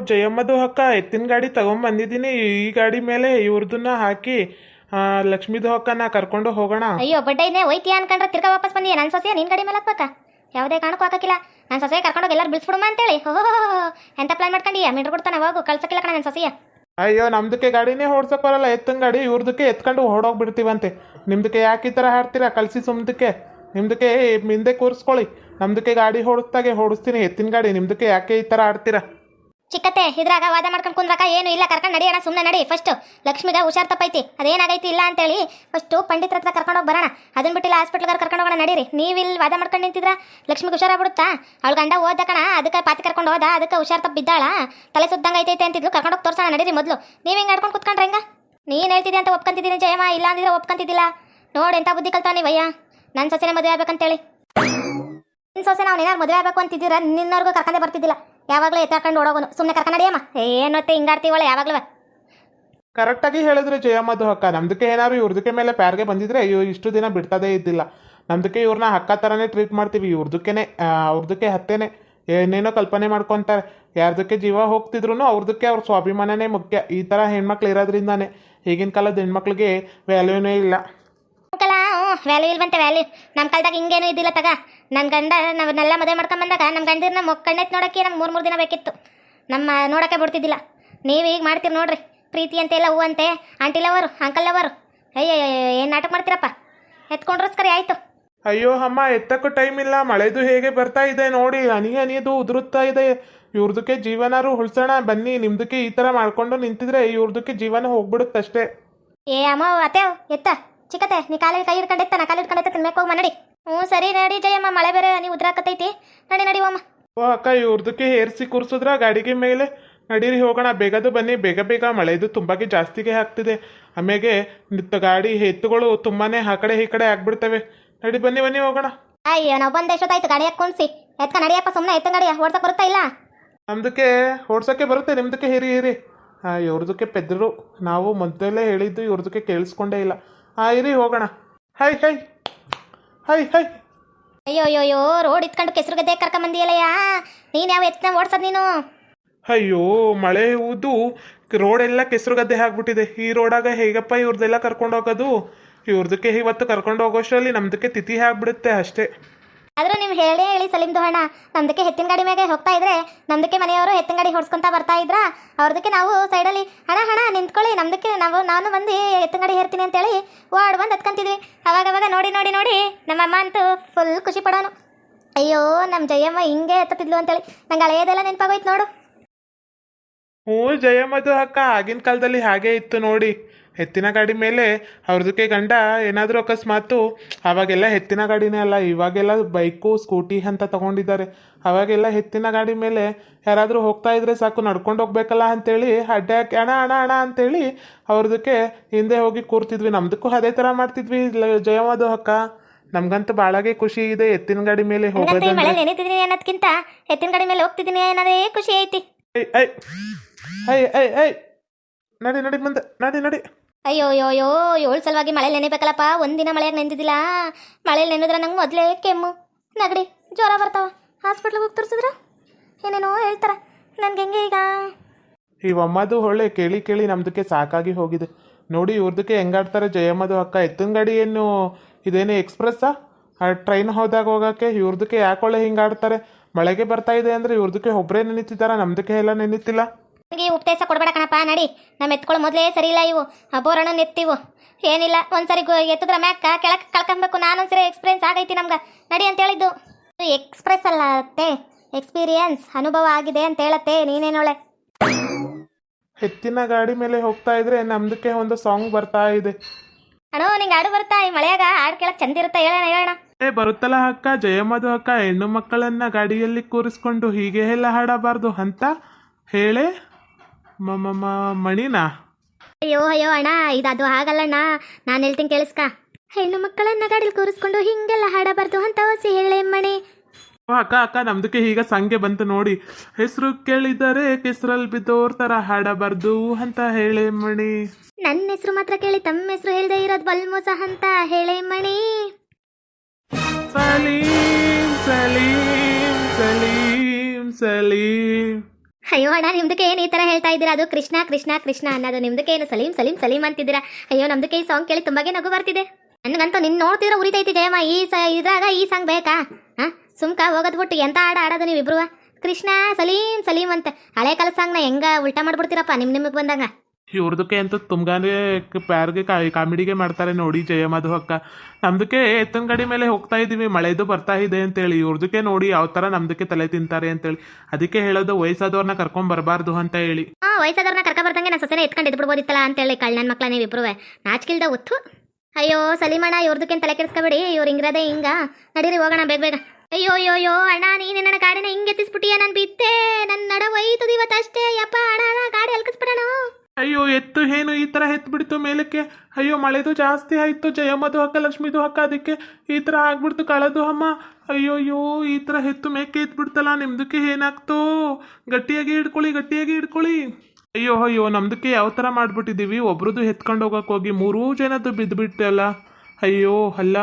ಜಯಮ್ಮದು ಅಕ್ಕ ಎತ್ತಿನ ಗಾಡಿ ತಗೊಂಬಂದಿದ್ದೀನಿ. ಈ ಗಾಡಿ ಮೇಲೆ ಇವ್ರದನ್ನ ಹಾಕಿ ಲಕ್ಷ್ಮೀದು ಅಕ್ಕನ ಕರ್ಕೊಂಡು ಹೋಗೋಣ. ಅಯ್ಯೋ ಬಡ್ಡೈನೇ ಹೋಯ್ತೀಯ ಅನ್ಕೊಂಡ್ರೆ ತಿರ್ಗಾ ವಾಪಸ್ ಬಂದಿಯಾ? ನನ್ನ ಸೊಸೆಯ ನಿನ್ ಗಾಡಿ ಮೇಲೆ ಹಾಕ್ಬೇಕಾ? ಯಾವುದೇ ಕಾರಣಕ್ಕೂ ಹಾಕಕ್ಕಿಲ್ಲ. ನನ್ನ ಸೊಸೆ ಕರ್ಕೊಂಡೋಗಿ ಎಲ್ಲರೂ ಬಿಡಿಸ್ಬಿಡಮ್ಮ ಅಂತೇಳಿ. ಓಹೋ ಎಂತ ಪ್ಲಾನ್ ಮಾಡ್ಕೊಂಡಿಯಾ? ಮೀಟ್ರ್ ಕೊಡ್ತಾನೆ ಹೋಗು, ಕಳ್ಸಕ್ಕಿಲ್ಲ ಕಣ ನನ್ನ ಸೊಸೆಯ. ಅಯ್ಯೋ ನಮ್ದಕ್ಕೆ ಗಾಡಿನೇ ಓಡ್ಸಕ್ ಬರಲ್ಲ, ಎತ್ತಿನ ಗಾಡಿ ಇವ್ರದಕ್ಕೆ ಎತ್ಕೊಂಡು ಹೊಡೋಗ್ಬಿಡ್ತೀವಂತೆ. ನಿಮ್ದಕ್ಕೆ ಯಾಕೆ ಈ ಥರ ಹಾಡ್ತೀರಾ? ಕಳಿಸಿ ಸುಮ್ದಕ್ಕೆ. ನಿಮ್ದಕ್ಕೆ ಹಿಂದೆ ಕೂರಿಸ್ಕೊಳ್ಳಿ, ನಮ್ದಕ್ಕೆ ಗಾಡಿ ಓಡಿಸ್ದಾಗೆ ಓಡಿಸ್ತೀನಿ ಎತ್ತಿನ ಗಾಡಿ. ನಿಮ್ದಕ್ಕೆ ಯಾಕೆ ಈ ಥರ ಆಡ್ತೀರಾ? ಚಿಕ್ಕತ್ತೆ ಇದ್ರಾಗ ವಾದ ಮಾಡ್ಕೊಂಡು ಕುಂದ್ರಕ ಏನು ಇಲ್ಲ, ಕರ್ಕೊಂಡು ನಡಿಯೋಣ, ಸುಮ್ಮನೆ ನಡಿ. ಫಸ್ಟ್ ಲಕ್ಷ್ಮಿಗ ಹುಷಾರ್ ತಪ್ಪೈತಿ, ಅದೇನಾಗೈತಿ ಇಲ್ಲ ಅಂತೇಳಿ ಫಸ್ಟು ಪಂಡಿತರ ಹತ್ರ ಕರ್ಕೊಂಡೋಗಿ ಬರೋಣ. ಅದನ್ನ ಬಿಟ್ಟಿಲ್ಲ ಹಾಸ್ಪಿಟ್ಲ್ಗಾರ ಕರ್ಕೊಂಡು ಹೋಗೋಣ ನಡೀರಿ. ನೀವು ಇಲ್ಲಿ ವಾದ ಮಾಡ್ಕೊಂಡು ನಿಂತಿದ್ರ ಲಕ್ಷ್ಮಿಗೆ ಹುಷಾರಾಗ್ಬಿಡುತ್ತಾ? ಅವಳ ಗಂಡ ಓದ ಕಣ, ಅದಕ್ಕೆ ಪಾತಿ ಕರ್ಕೊಂಡು ಹೋದ, ಅದಕ್ಕೆ ಹುಷಾರ್ ತಪ್ಪ ಬಿದ್ದಾಳ, ತಲೆ ಸುದ್ದಂಗೆ ಐತೈತೆ ಅಂತಿದ್ಲು. ಕರ್ಕೊಂಡೋಗಿ ತೋರ್ಸೋಣ ನಡೀರಿ ಮೊದಲು. ನೀವು ಹಿಂಗೆ ಆಡ್ಕೊಂಡು ಕುತ್ಕೊಂಡ್ರೆ ಹೆಂಗ? ನೀನು ಹೇಳ್ತಿದ್ದೆ ಅಂತ ಒಪ್ಕೊಂತಿದ್ದೀನಿ ಜಯಮ್ಮ, ಇಲ್ಲ ಅಂದಿದ್ರೆ ಒಪ್ಕೊಂತಿದ್ದಿಲ್ಲ. ನೋಡಿ ಎಂಥ ಬುದ್ಧಿ ಕಲ್ತಾವ ನೀವಯ್ಯ. ನನ್ನ ಸೊಸೆನೇ ಮದುವೆ ಆಗ್ಬೇಕಂತೇಳಿ. ನಿನ್ನ ಸೊಸೆ ನಾವು ಏನಾರು ಮದುವೆ ಆಗ್ಬೇಕು ಅಂತಿದ್ದೀರ, ನಿನ್ನವ್ರಿಗೂ ಕರ್ಕೊಂಡೇ ಬರ್ತಿದ್ದಿಲ್ಲ. ಯಾವಾಗಲೂ ಎತ್ತಾಕೊಂಡು ಓಡೋಗೋನು. ಸುಮ್ಮನೆ ಕರ್ಕೊಂಡು ನಡಿಯಮ್ಮ. ಏನತ್ತೆ ಹಿಂಗಾಡ್ತೀವಳೆ ಯಾವಾಗಲೂ. ಕರೆಕ್ಟಾಗಿ ಹೇಳಿದ್ರೆ ಜಯಮ್ಮದು ಅಕ್ಕ. ನಮ್ದಕ್ಕೆ ಏನಾದ್ರು ಇವ್ರದಕ್ಕೆ ಮೇಲೆ ಪ್ಯಾರ್ಗೆ ಬಂದಿದ್ರೆ ಇಷ್ಟು ದಿನ ಬಿಡ್ತದೇ ಇದ್ದಿಲ್ಲ. ನಮ್ದಕ್ಕೆ ಇವ್ರನ್ನ ಅಕ್ಕ ಥರನೇ ಟ್ರೀಟ್ ಮಾಡ್ತೀವಿ. ಇವ್ರದಕ್ಕೇನೆ ಅವ್ರದಕ್ಕೆ ಹತ್ತೇನೆ ಏನೇನೋ ಕಲ್ಪನೆ ಮಾಡ್ಕೊತಾರೆ. ಯಾರ್ದಕ್ಕೆ ಜೀವ ಹೋಗ್ತಿದ್ರು ಅವ್ರದಕ್ಕೆ ಅವ್ರ ಸ್ವಾಭಿಮಾನನೇ ಮುಖ್ಯ. ಈ ಥರ ಹೆಣ್ಮಕ್ಳು ಇರೋದ್ರಿಂದಾನೆ ಈಗಿನ ಕಾಲದ ಹೆಣ್ಮಕ್ಳಿಗೆ ವ್ಯಾಲ್ಯೂನೇ ಇಲ್ಲ. ವ್ಯಾಲ್ಯೂ ಇಲ್ವಂತೆ ವ್ಯಾಲ್ಯೂ. ನಮ್ಮ ಕಾಲದಾಗ ಹಿಂಗೇನು ಇದ್ದಿಲ್ಲ ತಗ. ನನ್ನ ಗಂಡ ನಾವನ್ನೆಲ್ಲ ಮದುವೆ ಮಾಡ್ಕೊಂಬಂದಾಗ ನಮ್ಮ ಗಂಡಿರನ್ನ ಕಣ್ಣೆತ್ತು ನೋಡೋಕ್ಕೆ ನಮ್ಗೆ ಮೂರು ದಿನ ಬೇಕಿತ್ತು. ನಮ್ಮ ನೋಡೋಕ್ಕೆ ಬಿಡ್ತಿದ್ದಿಲ್ಲ. ನೀವು ಈಗ ಮಾಡ್ತೀರಿ ನೋಡ್ರಿ, ಪ್ರೀತಿ ಅಂತೆಲ್ಲ ಹೂ ಅಂತೆ, ಆಂಟಿ ಲವರು ಅಂಕಲ್ ಲವರು. ಅಯ್ಯೋ ಏನು ನಾಟಕ ಮಾಡ್ತೀರಪ್ಪ? ಎತ್ಕೊಂಡ್ರಸ್ಕರಿ ಆಯಿತು. ಅಯ್ಯೋ ಅಮ್ಮ ಎತ್ತಕ್ಕೂ ಟೈಮ್ ಇಲ್ಲ. ಮಳೆದು ಹೇಗೆ ಬರ್ತಾ ಇದೆ ನೋಡಿ, ಹನಿದು ಉದುರುತ್ತಾ ಇದೆ. ಇವ್ರದಕ್ಕೆ ಜೀವನಾರು ಉಳ್ಸೋಣ ಬನ್ನಿ. ನಿಮ್ದಕ್ಕೆ ಈ ಥರ ಮಾಡ್ಕೊಂಡು ನಿಂತಿದ್ರೆ ಇವ್ರದಕ್ಕೆ ಜೀವನ ಹೋಗ್ಬಿಡುತ್ತಷ್ಟೇ. ಏ ಅಮ್ಮ ಅತ್ತೆ ಎತ್ತ ಚಿಕ್ಕತ್ತೆ, ನೀ ಕಾಲಿಗೆ ಕೈ ಹಿಡ್ಕೊಂಡೆತ್ತ, ನಾ ಕಾಲು ಹಿಡ್ಕೊಂಡೆತ್ತ ತಿನ್ಬೇಕು ಹೋಗಿ ನಡಿ. ಸರಿ ನಡಿ ಜಯಮ್ಮ, ಮಳೆ ಬೇರೆ ನೀವು ಉದ್ರಾಕತೈತಿ. ನಡಿ ಹೋಮ್ಮ. ಓ ಅಕ್ಕ ಇವ್ರದಕ್ಕೆ ಹೇರಿಸಿ ಕೂರಿಸಿದ್ರ ಗಾಡಿಗೆ ಮೇಲೆ? ನಡೀರಿ ಹೋಗೋಣ, ಬೇಗದು ಬನ್ನಿ. ಬೇಗ ಮಳೆದು ತುಂಬಾಗಿ ಜಾಸ್ತಿಗೆ ಆಗ್ತಿದೆ. ಆಮೇಲೆ ಗಾಡಿ ಎತ್ತುಗಳು ತುಂಬಾನೇ ಆ ಕಡೆ ಈ ಕಡೆ ಆಗ್ಬಿಡ್ತವೆ. ನಡಿ ಬನ್ನಿ ಹೋಗೋಣ. ಅಯ್ಯೋ ನಾವು ಬಂದ ಎಷ್ಟೊತ್ತಾಯ್ತು ಗಾಡಿ ಹಾಕೊಂಡ್ಸಿ. ಎತ್ಕ ನಡಿಯಪ್ಪ, ಸುಮ್ಮನೆ ಎತ್ತ ಗಾಡಿ ಓಡ್ಸಕ್ ಬರುತ್ತಾ ಇಲ್ಲ? ನಮ್ದಕ್ಕೆ ಓಡ್ಸೋಕ್ಕೆ ಬರುತ್ತೆ, ನಿಮ್ದಕ್ಕೆ ಹಿರಿ. ಇವ್ರದಕ್ಕೆ ಪೆದ್ರು. ನಾವು ಮೊದಲೇ ಹೇಳಿದ್ದು ಇವ್ರದಕ್ಕೆ ಕೇಳಿಸ್ಕೊಂಡೇ ಇಲ್ಲ. ಇರಿ ಹೋಗೋಣ. ಹೈ ಅಯ್ಯೋ ರೋಡ್ ಇತ್ಕೊಂಡು ಕೆಸರು ಗದ್ದೆ ಕರ್ಕೊಂಬಂದಿಯಲ್ಲಯ್ಯ. ನೀನು ಯಾವ ಎತ್ತನ ಓಡ್ಸದ್ ನೀನು? ಅಯ್ಯೋ ಮಳೆ ಹೂದು ರೋಡೆಲ್ಲ ಕೆಸರು ಗದ್ದೆ ಆಗ್ಬಿಟ್ಟಿದೆ. ಈ ರೋಡಾಗ ಹೇಗಪ್ಪ ಇವ್ರದ್ದೆಲ್ಲ ಕರ್ಕೊಂಡು ಹೋಗೋದು? ಇವ್ರದಕ್ಕೆ ಇವತ್ತು ಕರ್ಕೊಂಡು ಹೋಗೋಷ್ಟರಲ್ಲಿ ನಮ್ದಕ್ಕೆ ತಿಥಿ ಆಗ್ಬಿಡುತ್ತೆ ಅಷ್ಟೇ. ಆದರೂ ನೀವು ಹೇಳಿ ಸಲಿಮ್ದು ಹಣ. ನಮ್ದಕ್ಕೆ ಎತ್ತಿನ ಗಾಡಿ ಮೇಲೆ ಹೋಗ್ತಾ ಇದ್ರೆ ನಮ್ದಕ್ಕೆ ಮನೆಯವರು ಎತ್ತಿನ ಗಾಡಿ ಹೊಡ್ಸ್ಕೊಂತ ಬರ್ತಾ ಇದ್ರ. ಅವ್ರದಕ್ಕೆ ನಾವು ಸೈಡಲ್ಲಿ ಹಣ ನಿಂತ್ಕೊಳ್ಳಿ, ನಮ್ದಕ್ಕೆ ನಾನು ಬಂದು ಎತ್ತಿನ ಗಾಡಿ ಹೇರ್ತೀನಿ ಅಂತೇಳಿ ಓಡ್ ಬಂದು ಹತ್ಕೊಂತಿದ್ವಿ. ಅವಾಗ ನೋಡಿ ನಮ್ಮಮ್ಮ ಅಂತೂ ಫುಲ್ ಖುಷಿ ಪಡೋನು. ಅಯ್ಯೋ ನಮ್ಮ ಜಯಮ್ಮ ಹಿಂಗೆ ಎತ್ತಿದ್ಲು ಅಂತೇಳಿ ನಂಗೆ ಹಳೆಯದೆಲ್ಲ ನೆನಪಾಗೋಯ್ತು ನೋಡು. ಜಯಮ್ಮದು ಅಕ್ಕ ಆಗಿನ ಕಾಲದಲ್ಲಿ ಹಾಗೆ ಇತ್ತು ನೋಡಿ. ಎತ್ತಿನ ಗಾಡಿ ಮೇಲೆ ಅವ್ರದಕ್ಕೆ ಗಂಡ ಏನಾದರೂ ಅಕಸ್ಮಾತು, ಅವಾಗೆಲ್ಲ ಎತ್ತಿನ ಗಾಡಿನೇ ಅಲ್ಲ, ಇವಾಗೆಲ್ಲ ಬೈಕು ಸ್ಕೂಟಿ ಅಂತ ತಗೊಂಡಿದ್ದಾರೆ. ಅವಾಗೆಲ್ಲ ಎತ್ತಿನ ಗಾಡಿ ಮೇಲೆ ಯಾರಾದರೂ ಹೋಗ್ತಾ ಇದ್ರೆ ಸಾಕು, ನಡ್ಕೊಂಡು ಹೋಗ್ಬೇಕಲ್ಲ ಅಂತೇಳಿ ಅಡ್ಡೆ ಹಾಕಿ ಅಣ ಅಂತೇಳಿ ಅವ್ರದಕ್ಕೆ ಹಿಂದೆ ಹೋಗಿ ಕೂರ್ತಿದ್ವಿ. ನಮ್ದಕ್ಕೂ ಅದೇ ಥರ ಮಾಡ್ತಿದ್ವಿ ಜಯಮ್ಮದು ಅಕ್ಕ. ನಮ್ಗಂತೂ ಭಾಳಾಗೆ ಖುಷಿ ಇದೆ ಎತ್ತಿನ ಗಾಡಿ ಮೇಲೆ ಹೋಗೋದು. ನೆನೀತಿದ್ದೀನಿ ಅನ್ನೋದಕ್ಕಿಂತ ಎತ್ತಿನ ಗಾಡಿ ಮೇಲೆ ಹೋಗ್ತಿದ್ದೀನಿ ಅನ್ನೋದೇ ಖುಷಿ ಐತಿ. ಐ ನಡಿ ಮುಂದೆ ನಡಿ. ಅಯ್ಯೋ ಏಳು ಸಲುವಾಗಿ ಮಳೇಲಿ ನೆನೆಬೇಕಲ್ಲಪ್ಪ. ಒಂದಿನ ಮಳೆಯಾಗ ನೆಂದಿದ್ದಿಲ್ಲ. ಮಳೇಲಿ ನೆನೆದ್ರೆ ನಂಗೆ ಮೊದಲೇ ಕೆಮ್ಮು ನಗಡಿ ಜ್ವರ ಬರ್ತಾವ. ಹಾಸ್ಪಿಟ್ಲಿಗೆ ಹೋಗಿ ತೋರಿಸಿದ್ರ ಏನೇನೋ ಹೇಳ್ತಾರ. ನನ್ಗೆ ಹೆಂಗೆ ಈಗ ಈ ಅಮ್ಮದು ಹೊಳ್ಳೆ ಕೇಳಿ ನಮ್ದಕ್ಕೆ ಸಾಕಾಗಿ ಹೋಗಿದೆ ನೋಡಿ. ಇವ್ರದಕ್ಕೆ ಹೆಂಗಾಡ್ತಾರೆ ಜಯಮ್ಮದು ಅಕ್ಕ. ಎತ್ತಿನ ಗಾಡಿ ಏನು ಇದೇನು ಎಕ್ಸ್ಪ್ರೆಸ್ಸಾ? ಟ್ರೈನ್ ಹೋಗೋಕ್ಕೆ ಇವ್ರದಕ್ಕೆ ಯಾಕೊಳ್ಳೆ ಹಿಂಗಾಡ್ತಾರೆ? ಮಳೆಗೆ ಬರ್ತಾ ಇದೆ ಅಂದರೆ ಇವ್ರದಕ್ಕೆ ಒಬ್ಬರೇ ನೆನೀತಿದ್ದಾರ, ನಮ್ದಕ್ಕೆ ಎಲ್ಲ ನೆನೀತಿಲ್ಲ. ನನಗೆ ಉಪದೇಶ ಕೊಡ್ಬೇಡ ಕಣಪ್ಪ. ನಡಿ, ನಮ್ಮ ಎತ್ಕೊಳ್ಳೋ ಮೊದಲೇ ಸರಿ ಇಲ್ಲ. ಇವು ಬೋರಣ್ಣ ಎತ್ತಿವು ಏನಿಲ್ಲ. ಒಂದ್ಸರಿ ಎತ್ತಿದ್ರ ಮ್ಯಾಕ ಕೆಳಕ್ಕೆ ಕಳ್ಕೊಬೇಕು. ನಾನೊಂದ್ಸರಿ ಎಕ್ಸ್ಪೀರಿಯನ್ಸ್ ಆಗೈತಿ ನಮ್ಗೆ. ನಡಿ ಅಂತ ಹೇಳಿದ್ದು. ಎಕ್ಸ್ಪ್ರೆಸ್ ಅಲ್ಲ ಅತ್ತೆ, ಎಕ್ಸ್ಪೀರಿಯನ್ಸ್, ಅನುಭವ ಆಗಿದೆ ಅಂತ ಹೇಳತ್ತೆ. ನೀನೇನೋಳೆ ಎತ್ತಿನ ಗಾಡಿ ಮೇಲೆ ಹೋಗ್ತಾ ಇದ್ರೆ ನಮ್ದಕ್ಕೆ ಒಂದು ಸಾಂಗ್ ಬರ್ತಾ ಇದೆ. ಅಣ್ಣೋ ನಿಂಗೆ ಹಾಡು ಬರುತ್ತಾ? ಈ ಮಳೆಯಾಗ ಹಾಡು ಕೇಳಕ್ಕೆ ಚಂದ ಇರುತ್ತೆ. ಹೇಳೋಣ. ಬರುತ್ತಲ್ಲ ಅಕ್ಕ, ಜಯಮ್ಮದು ಅಕ್ಕ ಹೆಣ್ಣು ಮಕ್ಕಳನ್ನ ಗಾಡಿಯಲ್ಲಿ ಕೂರಿಸ್ಕೊಂಡು ಹೀಗೆ ಎಲ್ಲ ಹಾಡಬಾರ್ದು ಅಂತ ಹೇಳೆ ಮಣಿನಾ? ಅಯ್ಯೋ ಅಣ್ಣ, ಇದು ಹಾಗಲ್ಲಣ್ಣ. ನಾನು ಹೇಳ್ತೀನಿ ಕೇಳಿಸ್ಕ. ಹೆಣ್ಣು ಮಕ್ಕಳನ್ನ ಗಾಡಿಲಿ ಕೂರಿಸ್ಕೊಂಡು ಹಿಂಗೆಲ್ಲ ಹಾಡಬಾರ್ದು ಅಂತ ಹೊಸಿ ಹೇಳೆ ಮಣಿ. ಅಕ್ಕ ನಮ್ದಕ್ಕೆ ಈಗ ಸಂಗೆ ಬಂತು ನೋಡಿ. ಹೆಸರು ಕೇಳಿದರೆ ಕೆಸರಲ್ಲಿ ಬಿದ್ದೋರ್ ತರ ಹಾಡಬಾರ್ದು ಅಂತ ಹೇಳೆ ಮಣಿ. ನನ್ನ ಹೆಸರು ಮಾತ್ರ ಕೇಳಿ ತಮ್ಮ ಹೆಸರು ಹೇಳ್ದೆ ಇರೋದು ಬಲ್ಮೋಸ ಅಂತ ಹೇಳೆ ಮಣಿ. ಸಲೀಂ ಸಲೀಂ ಸಲೀಂ ಸಲೀಂ ಅಯ್ಯೋ ಅಣ್ಣ ನಿಮ್ದಕ್ಕೆ ಏನು ಈ ಥರ ಹೇಳ್ತಾ ಇದ್ದೀರಾ? ಅದು ಕೃಷ್ಣ ಕೃಷ್ಣ ಕೃಷ್ಣ ಅನ್ನೋದು, ನಿಮ್ದಕ್ಕೆ ಏನು ಸಲೀಂ ಸಲೀಂ ಸಲೀಂ ಅಂತಿದ್ದೀರಾ? ಅಯ್ಯೋ ನಮ್ದಕ್ಕೆ ಈ ಸಾಂಗ್ ಕೇಳಿ ತುಂಬಾಗೆ ನಗು ಬರ್ತಿದೆ. ನನಗಂತೂ ನಿನ್ನ ನೋಡ್ತಿದ್ರೆ ಉರಿತೈತಿ ಜಯಮ್ಮ. ಇದ್ರಾಗ ಈ ಸಾಂಗ್ ಬೇಕಾ? ಹಾಂ ಸುಮ್ಕ ಹೋಗೋದು ಬಿಟ್ಟು ಎಂತ ಆಡೋದು ನೀವಿಬ್ರು? ಕೃಷ್ಣ ಸಲೀಂ ಸಲೀಂ ಅಂತ ಹಳೆ ಕಾಲ ಸಾಂಗ್ನ ಹೆಂಗ ಉಲ್ಟಾ ಮಾಡ್ಬಿಡ್ತೀರಪ್ಪ ನಿಮ್ಗೆ ಬಂದಂಗ. ಇವ್ರದಕ್ಕೆ ಅಂತ ತುಂಬಾನೇ ಪ್ಯಾರ್ಗೆ ಕಾಮಿಡಿಗೆ ಮಾಡ್ತಾರೆ ನೋಡಿ ಜಯಮಧು ಅಕ್ಕ. ನಮ್ದಕ್ಕೆ ಎತ್ತಿನ ಗಾಡಿ ಮೇಲೆ ಹೋಗ್ತಾ ಇದ್ದೀವಿ, ಮಳೆದು ಬರ್ತಾ ಇದೆ ಅಂತೇಳಿ. ಇವ್ರದಕ್ಕೆ ನೋಡಿ ಯಾವ ಥರ ನಮ್ದಕ್ಕೆ ತಲೆ ತಿಂತಾರೆ ಅಂತೇಳಿ. ಅದಕ್ಕೆ ಹೇಳೋದು ವಯಸ್ಸಾದವ್ರನ್ನ ಕರ್ಕೊಂಡ್ ಬರಬಾರ್ದು ಅಂತ ಹೇಳಿ. ವಯಸ್ಸಾದವ್ರನ್ನ ಕರ್ಕ ಬರ್ದಂಗೆ ನಾನು ಸೊಸೆನ ಎತ್ಕೊಂಡು ಇದ್ಬಿಡ್ಬೋದಿತ್ತಲ್ಲ ಅಂತೇಳಿ ಕಳ್ಳನ ಮಕ್ಳ ನೀವಿಬ್ರು ನಾಚಿಕಿಲ್ದ ಒತ್ತು. ಅಯ್ಯೋ ಸಲೀಮಣ್ಣ ಇವ್ರದಕ್ಕೇನು ತಲೆ ಕೆಡಿಸ್ಕೊಬೇಡಿ, ಇವ್ರು ಹಿಂಗಿರದೆ ಹಿಂಗ. ನಡೀರಿ ಹೋಗೋಣ ಬೇಗ ಬೇಗ. ಅಯ್ಯೋ ಅಯ್ಯೋ ಅಯ್ಯೋ ಅಣ್ಣ ನೀನು ನನ್ನ ಗಾಡಿನ ಹಿಂಗೆ ಎತ್ತಿಸ್ಬಿಟ್ಟಿಯ? ನಾನು ಬಿದ್ದೆ, ನನ್ನ ನಡ ಒಯ್ತದ ಇವತ್ತಷ್ಟೇ. ಯಪ್ಪ ಅಣ್ಣ ಗಾಡಿ ಅಲ್ಕಿಸ್ಬಿಡೋಣ. ಅಯ್ಯೋ ಎತ್ತು ಏನು ಈ ಥರ ಎತ್ತು ಬಿಡ್ತು ಮೇಲಕ್ಕೆ? ಅಯ್ಯೋ ಮಳೆದು ಜಾಸ್ತಿ ಆಯಿತು ಜಯಮ್ಮದು ಅಕ್ಕ ಲಕ್ಷ್ಮಿದು ಅಕ್ಕ, ಅದಕ್ಕೆ ಈ ಥರ ಆಗ್ಬಿಡ್ತು ಕಳೆದು ಅಮ್ಮ. ಅಯ್ಯೋ ಅಯ್ಯೋ ಈ ಥರ ಎತ್ತು ಮೇಕೆ ಎತ್ಬಿಡ್ತಲ್ಲ, ನಿಮ್ದಕ್ಕೆ ಏನಾಗ್ತೋ? ಗಟ್ಟಿಯಾಗಿ ಹಿಡ್ಕೊಳ್ಳಿ ಗಟ್ಟಿಯಾಗಿ ಹಿಡ್ಕೊಳ್ಳಿ. ಅಯ್ಯೋ ಅಯ್ಯೋ ನಮ್ದಕ್ಕೆ ಯಾವ ಥರ ಮಾಡಿಬಿಟ್ಟಿದ್ದೀವಿ, ಒಬ್ರದ್ದು ಎತ್ಕೊಂಡು ಹೋಗೋಕೆ ಹೋಗಿ 3 ಜನದ್ದು ಬಿದ್ದುಬಿಟ್ಟಲ್ಲ. ಅಯ್ಯೋ ಅಲ್ಲ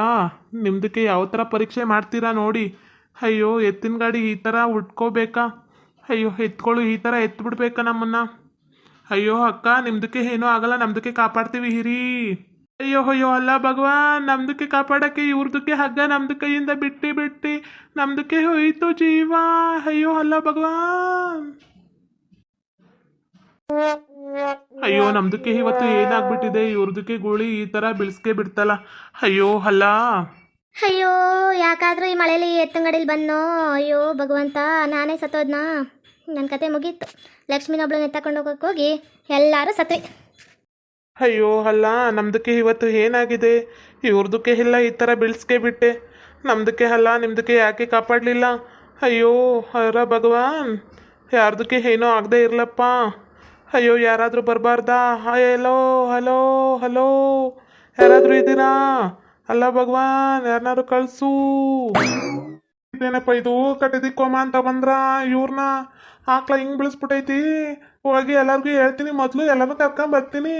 ನಿಮ್ದಕ್ಕೆ ಯಾವ ಥರ ಪರೀಕ್ಷೆ ಮಾಡ್ತೀರಾ ನೋಡಿ. ಅಯ್ಯೋ ಎತ್ತಿನ ಗಾಡಿ ಈ ಥರ ಉಟ್ಕೋಬೇಕಾ? ಅಯ್ಯೋ ಎತ್ಕೊಳ್ಳು, ಈ ಥರ ಎತ್ಬಿಡ್ಬೇಕಾ ನಮ್ಮನ್ನು? ಅಯ್ಯೋ ಅಕ್ಕ ನಿಮ್ದಕ್ಕೆ ಏನೂ ಆಗಲ್ಲ, ನಮ್ದಕ್ಕೆ ಕಾಪಾಡ್ತೀವಿ ಹಿರಿ. ಅಯ್ಯೋ ಅಯ್ಯೋ ಅಲ್ಲ ಭಗವಾನ್, ನಮ್ದಕ್ಕೆ ಕಾಪಾಡಕ್ಕೆ ಇವ್ರದಕ್ಕೆ ಹಗ್ಗ ನಮ್ದು ಕೈಯಿಂದ ಬಿಟ್ಟು ನಮ್ದಕ್ಕೆ ಹೋಯ್ತು ಜೀವ. ಅಯ್ಯೋ ಅಲ್ಲ ಭಗವಾನ್. ಅಯ್ಯೋ ನಮ್ದಕ್ಕೆ ಇವತ್ತು ಏನಾಗ್ಬಿಟ್ಟಿದೆ, ಇವ್ರದಕ್ಕೆ ಗೋಳಿ ಈ ಥರ ಬಿಡಿಸ್ಕೆ ಬಿಡ್ತಲ್ಲ. ಅಯ್ಯೋ ಅಲ್ಲ. ಅಯ್ಯೋ ಯಾಕಾದ್ರೂ ಈ ಮಳೇಲಿ ಎತ್ತಂಗಡಿಲಿ ಬಂದೋ? ಅಯ್ಯೋ ಭಗವಂತ ನಾನೇ ಸತ್ತೋದ್ನಾ? ನನ್ನ ಕತೆ ಮುಗೀತು. ಲಕ್ಷ್ಮಿನೊಬ್ಳನ್ನ ಎತ್ತಕೊಂಡು ಹೋಗೋಕೆ ಹೋಗಿ ಎಲ್ಲರೂ ಸತ್ವಿ. ಅಯ್ಯೋ ಅಲ್ಲ ನಮ್ದಕ್ಕೆ ಇವತ್ತು ಏನಾಗಿದೆ? ಇವ್ರದಕ್ಕೆ ಎಲ್ಲ ಈ ಥರ ಬಿಡಿಸ್ಕೆ ಬಿಟ್ಟೆ, ನಮ್ದಕ್ಕೆ ಅಲ್ಲ ನಿಮ್ದಕ್ಕೆ ಯಾಕೆ ಕಾಪಾಡಲಿಲ್ಲ? ಅಯ್ಯೋ ಹರ ಭಗವಾನ್, ಯಾರ್ದಕ್ಕೆ ಏನೋ ಆಗದೆ ಇರಲಪ್ಪ. ಅಯ್ಯೋ ಯಾರಾದರೂ ಬರಬಾರ್ದಾ? ಹಲೋ ಹಲೋ ಹಲೋ ಯಾರಾದರೂ ಇದ್ದೀರಾ? ಅಲ್ಲ ಭಗವಾನ್ ಯಾರನ್ನಾರು ಕಳಿಸು. ಇದೇನಪ್ಪ ಇದು ಕಟ್ಟಿದಿಕ್ಕೋಮ ಅಂತ ಬಂದ್ರ ಇವ್ರನ್ನ ಆಕ್ಳ ಹಿಂಗೆ ಬಿಳಿಸ್ಬಿಟ್ಟೈತಿ. ಹೋಗಿ ಎಲ್ಲರಿಗೂ ಹೇಳ್ತೀನಿ, ಮೊದಲು ಎಲ್ಲರೂ ಕರ್ಕೊಂಡ್ ಬರ್ತೀನಿ.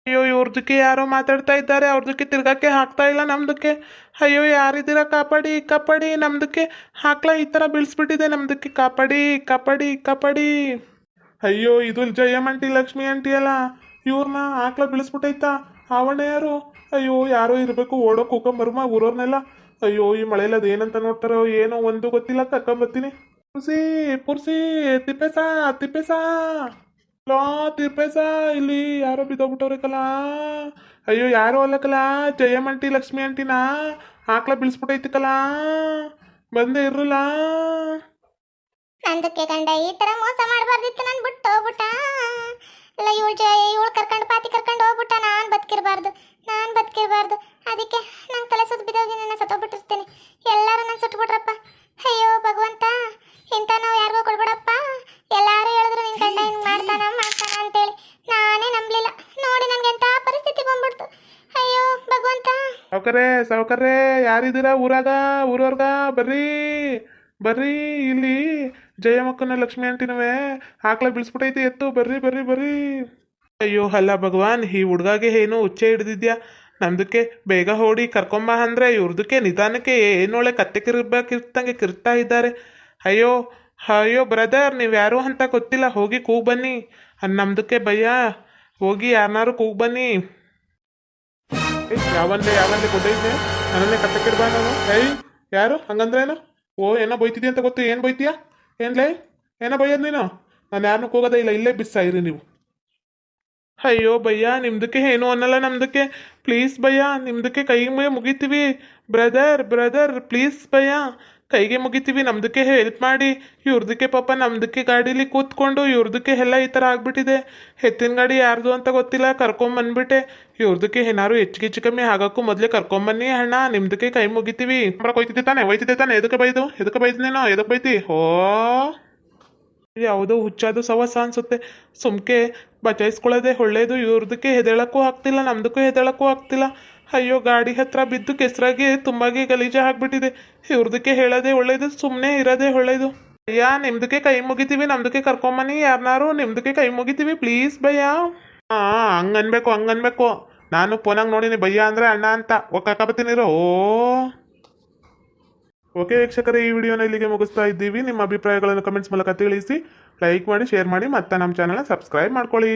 ಅಯ್ಯೋ ಇವ್ರದಕ್ಕೆ ಯಾರೋ ಮಾತಾಡ್ತಾ ಇದ್ದಾರೆ, ಅವ್ರದಕ್ಕೆ ತಿರ್ಗಾಕೆ ಹಾಕ್ತಾ ಇಲ್ಲ ನಮ್ದಕ್ಕೆ. ಅಯ್ಯೋ ಯಾರಿದ್ದೀರಾ? ಕಾಪಾಡಿ ಕಾಪಾಡಿ, ನಮ್ದಕ್ಕೆ ಆಕ್ಳ ಈ ಥರ ಬೀಳಿಸ್ಬಿಟ್ಟಿದೆ, ನಮ್ದಕ್ಕೆ ಕಾಪಾಡಿ ಕಾಪಾಡಿ ಕಾಪಾಡಿ. ಅಯ್ಯೋ ಇದು ಜಯಮ್ಮಂಟಿ ಲಕ್ಷ್ಮಿ ಆಂಟಿ ಅಲ್ಲ, ಇವ್ರನ್ನ ಆಕ್ಳ ಬೀಳಿಸ್ಬಿಟ್ಟೈತಾ? ಆವಣ್ಣ ಯಾರು? ಅಯ್ಯೋ ಯಾರೋ ಇರಬೇಕು, ಓಡೋಕೆ ಹೋಗ್ಕೊಂಬರ್ಮ ಊರವ್ರನ್ನೆಲ್ಲ. ಅಯ್ಯೋ ಈ ಮಳೆಯಲ್ಲಿ ಅದು ಏನಂತ ನೋಡ್ತಾರೋ ಏನೋ ಒಂದು ಗೊತ್ತಿಲ್ಲ, ಕರ್ಕೊಂಬರ್ತೀನಿ. ಪುರ್ಸಿ ಪುರ್ಸಿ ತಿಪ್ಪೇಸ ತಿಪ್ಪೇಸ ಲೋ ತಿಪ್ಪೇಸ, ಇಲ್ಲಿ ಯಾರೋ ಬಿದ್ದೋಗ್ಬಿಟ್ಟವ್ರೆ ಕಲ. ಅಯ್ಯೋ ಯಾರೋ ಅಲ್ಲಕಲ್ಲ, ಜಯಮ್ಮಂಟಿ ಲಕ್ಷ್ಮಿ ಆಂಟಿನ ಆಕ್ಳ ಬೀಳಿಸ್ಬಿಟ್ಟೈತಿ ಕಲ, ಬಂದೇ ಇರಲ್ಲ. ನಂದಕ್ಕೆ ಗಂಡ ಈ ತರ ಮೋಸ ಮಾಡಬಾರ್ದಿತ್ತು, ನಾನು ಬಿಟ್ಟು ಹೋಗ್ಬಿಟ್ಟ. ಇಲ್ಲ ಇವಳು ಕರ್ಕೊಂಡು ಪಾತಿ ಕರ್ಕೊಂಡು ಹೋಗ್ಬಿಟ್ಟ. ನಾನು ಬದುಕಿರ್ಬಾರ್ದು. ಅದಕ್ಕೆ ನಂಗೆ ತಲೆ ಸುತ್ತ ಬಿದ್ದೋಗಿ ನನ್ನ ಸತ್ತೋಗ್ಬಿಟ್ಟಿರ್ತೀನಿ. ಎಲ್ಲರೂ ನಾನು ಸುಟ್ಬಿಟ್ರಪ್ಪ. ಅಯ್ಯೋ ಭಗವಂತ, ಇಂಥ ನಾವು ಯಾರಿಗೋ ಕೊಡ್ಬೇಡಪ್ಪ. ಎಲ್ಲರೂ ಹೇಳಿದ್ರು ನಿನ್ನ ಗಂಡ ಹಿಂಗೆ ಮಾಡ್ತಾನ ಅಂತೇಳಿ, ನಾನೇ ನಂಬಲಿಲ್ಲ. ನೋಡಿ ನನಗೆ ಎಂಥ ಪರಿಸ್ಥಿತಿ ಬಂದ್ಬಿಡ್ತು. ಅಯ್ಯೋ ಭಗವಂತ. ಸಾವುಕರ್ರೆ ಯಾರಿದ್ದೀರಾ ಊರವ್ರಗ ಬರ್ರಿ ಬರ್ರಿ, ಇಲ್ಲಿ ಜಯಮ್ಮಕ್ಕನ ಲಕ್ಷ್ಮಿ ಆಂಟಿನವೇ ಆಕ್ಳ ಬೀಳಿಸ್ಬಿಟ್ಟೈತಿ ಎತ್ತು, ಬರ್ರಿ ಬರ್ರಿ ಬರ್ರಿ. ಅಯ್ಯೋ ಅಲ್ಲ ಭಗವಾನ್, ಈ ಹುಡ್ಗಾಗೆ ಏನು ಹುಚ್ಚೆ ಹಿಡ್ದಿದ್ಯಾ? ನಮ್ದಕ್ಕೆ ಬೇಗ ಹೋಡಿ ಕರ್ಕೊಂಬ ಅಂದರೆ ಇವ್ರದಕ್ಕೆ ನಿಧಾನಕ್ಕೆ ಏನೊಳ್ಳೆ ಕತ್ತೆ ಕಿರ್ಬೇಕಿರ್ತಂಗೆ ಕಿರ್ತಾ ಇದ್ದಾರೆ. ಅಯ್ಯೋ ಅಯ್ಯೋ ಬ್ರದರ್, ನೀವು ಯಾರು ಅಂತ ಗೊತ್ತಿಲ್ಲ, ಹೋಗಿ ಕೂಗ್ ಬನ್ನಿ. ನಮ್ದಕ್ಕೆ ಭಯ್ಯ, ಹೋಗಿ ಯಾರನ್ನಾರು ಕೂಗ್ ಬನ್ನಿ. ಯಾವನ್ಲೆ ಕೊಟ್ಟೈತೆ ನನ್ನೇ ಕತ್ತೆ ಕಿರ್ಬ ನಾನು. ಯಾರು ಹಂಗಂದ್ರೇನು? ಓ ಏನೋ ಬೈತಿದ್ಯ ಅಂತ ಗೊತ್ತು, ಏನು ಬೈತೀಯಾ? ಏನ್ಲೇ ಏನೋ ಬೈಯೋದು ನೀನು? ನಾನು ಯಾರನ್ನೂ ಕೂಗೋದೇ ಇಲ್ಲ, ಇಲ್ಲೇ ಬಿಸ್ಸಾಯಿರಿ ನೀವು. ಅಯ್ಯೋ ಭಯ್ಯ ನಿಮ್ದಕ್ಕೆ ಏನೂ ಅನ್ನಲ್ಲ, ನಮ್ದಕ್ಕೆ ಪ್ಲೀಸ್ ಭಯ್ಯ, ನಿಮ್ದಕ್ಕೆ ಕೈಗೆ ಮುಗಿತೀವಿ. ಬ್ರದರ್ ಪ್ಲೀಸ್ ಭಯ್ಯ, ಕೈಗೆ ಮುಗಿತೀವಿ, ನಮ್ದಕ್ಕೆ ಹೆಲ್ಪ್ ಮಾಡಿ. ಇವ್ರದಕ್ಕೆ ಪಾಪ ನಮ್ದಕ್ಕೆ ಗಾಡೀಲಿ ಕೂತ್ಕೊಂಡು ಇವ್ರದಕ್ಕೆ ಎಲ್ಲ ಈ ಥರ ಆಗ್ಬಿಟ್ಟಿದೆ. ಎತ್ತಿನ ಗಾಡಿ ಯಾರ್ದು ಅಂತ ಗೊತ್ತಿಲ್ಲ, ಕರ್ಕೊಂಬಂದ್ಬಿಟ್ಟೆ. ಇವ್ರದಕ್ಕೆ ಏನಾರು ಹೆಚ್ಚು ಕಮ್ಮಿ ಆಗೋಕ್ಕೂ ಮೊದಲೇ ಕರ್ಕೊಂಬನ್ನಿ ಅಣ್ಣ, ನಿಮ್ದಕ್ಕೆ ಕೈ ಮುಗಿತೀವಿ. ಹೋಯ್ತಿದ್ದೆ ತಾನೆ ಎದಕ್ಕೆ ಬೈದ್ನೇನೋ ಎದಕ್ಕೆ ಬೈತಿ? ಓ ಯಾವುದೋ ಹುಚ್ಚಾದು ಸವಸ ಅನ್ಸುತ್ತೆ. ಸುಮ್ಕೆ ಬಚಾಯಿಸ್ಕೊಳ್ಳೋದೆ ಒಳ್ಳೇದು. ಇವ್ರದಕ್ಕೆ ಹೆದೇಳಕ್ಕೂ ಆಗ್ತಿಲ್ಲ, ನಮ್ದಕ್ಕೂ ಹೆದೇಳಕ್ಕೂ ಆಗ್ತಿಲ್ಲ. ಅಯ್ಯೋ ಗಾಡಿ ಹತ್ರ ಬಿದ್ದು ಕೆಸರಾಗಿ ತುಂಬಾಗಿ ಗಲೀಜ ಆಗ್ಬಿಟ್ಟಿದೆ. ಇವ್ರದಕ್ಕೆ ಹೇಳೋದೇ ಒಳ್ಳೇದು, ಸುಮ್ಮನೆ ಇರೋದೇ ಒಳ್ಳೇದು. ಭಯ್ಯ ನಿಮ್ದಕ್ಕೆ ಕೈ ಮುಗಿತೀವಿ, ನಮ್ದಕ್ಕೆ ಕರ್ಕೊಂಬನ್ನಿ ಯಾರನ್ನಾರು, ನಿಮ್ದಕ್ಕೆ ಕೈ ಮುಗಿತೀವಿ ಪ್ಲೀಸ್ ಭಯ್ಯ. ಹಂಗನ್ಬೇಕು. ನಾನು ಫೋನಾಗ ನೋಡಿನಿ ಭಯ್ಯ ಅಂದರೆ ಅಣ್ಣ ಅಂತ, ಒಕ್ಕಾಕಬತ್ತೀನಿರೋ. ಓಕೆ ವೀಕ್ಷಕರೇ, ಈ ವಿಡಿಯೋನ ಇಲ್ಲಿಗೆ ಮುಗಿಸ್ತಾ ಇದ್ದೀವಿ. ನಿಮ್ಮ ಅಭಿಪ್ರಾಯಗಳನ್ನು ಕಮೆಂಟ್ಸ್ ಮೂಲಕ ತಿಳಿಸಿ, ಲೈಕ್ ಮಾಡಿ, ಶೇರ್ ಮಾಡಿ, ಮತ್ತೆ ನಮ್ಮ ಚಾನಲ್ನ ಸಬ್ಸ್ಕ್ರೈಬ್ ಮಾಡ್ಕೊಳ್ಳಿ.